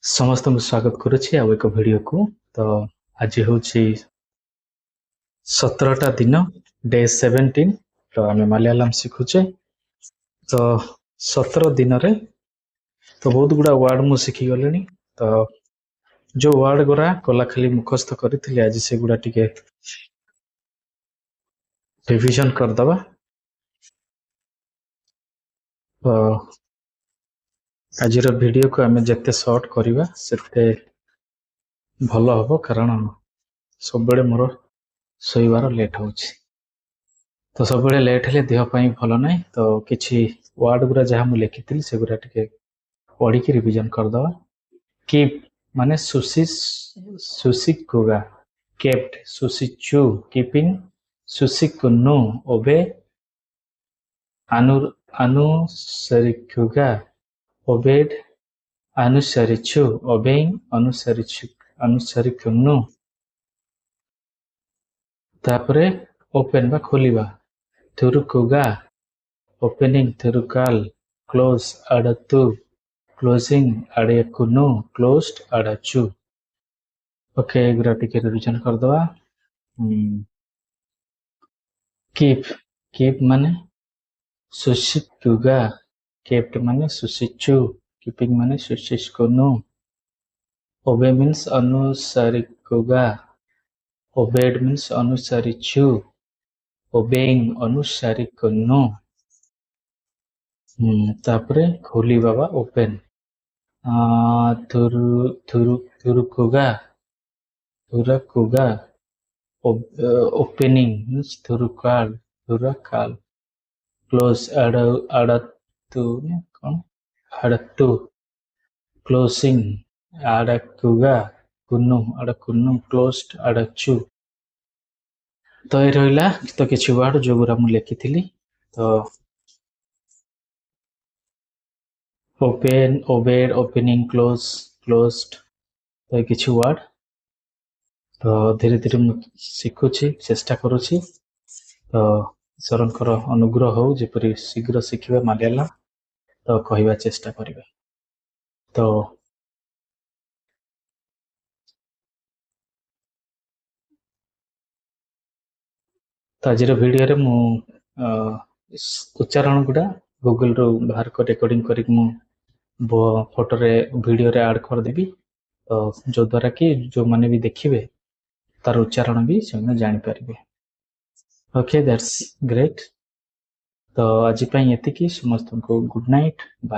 समस्त को स्वागत करुच्ची आउ एक वीडियो को। तो आज हूँ 17टा दिन डे 17। तो आम मलयालम शिखुचे। तो 17 दिन रे तो बहुत गुड़ा वर्ड मु शिखी गले। तो जो वर्ड गुरा कला खाली मुखस्थ करी आज से गुड़ा टिके रिविजन करदबा। तो आज वीडियो को आम जिते शॉर्ट करवा सेते भल हम, कारण सब मोर शोबार लेट हो। तो सब लेट हेले देहपाई भल ना। तो किसी वर्ड गुरा जहाँ मुझे लिखी से गुरा टिके पढ़ी की रिविजन करदबा। कीप माने सुशिकुगा, केप्ट सुशिचु, कीपिंग सुशिकुनु, ओबे अनुसरिकुगा, ओबेड अनुसरिचु, ओबेइंग अनुसरिकुनु। तापरे ओपन बा खोलिबा, थुरुकुगा ओपनिंग थुरुकाल, क्लोज अडतु, क्लोजिंग अड़ेकुनु, क्लोज्ड अड़ाचु। ओके गुरा टिके रिविजन कर दवा। कीप कीप माने सुशिकुगा, केप्ट माने सुशिचु, कीपिंग माने सुशिकुनु, ओबे मीन्स अनुसरिकुगा, ओबेड मीन्स अनुसरिचु, ओबेइंग अनुसरिकुनु। तापरे खोली बाबा ओपन, थुरुकुगा थुरकुगा, ओपनिंग मीन्स थुरकाल, क्लोज अड़तु कौन अड़तु, क्लोजिंग अड़कुगा अड़कुनु, क्लोज्ड अड़चु। तो ये रहा तो किसी वर्ड जो गुरा मु लिखी थी। तो open, opened, opening, close, closed. तो ये किसी वर्ड तो धीरे धीरे शिखुची चेष्टा करुची। तो ईश्वर अनुग्रह हो जपरी शीघ्र शिखा मलयालम तो कहवा चेष्टा करिबा। तो आज वीडियो रे मु उच्चारण गुड़ा गूगल रू बाहर कर रिकॉर्डिंग करी फोटो रे वीडियो रे ऐड कर देबी। तो जो द्वारा कि जो माने भी देखिबे तार उच्चारण भी से जानि पारिबे। Okay that's great. तो आज पई एतिकी, समस्त को गुड नाइट, बाय।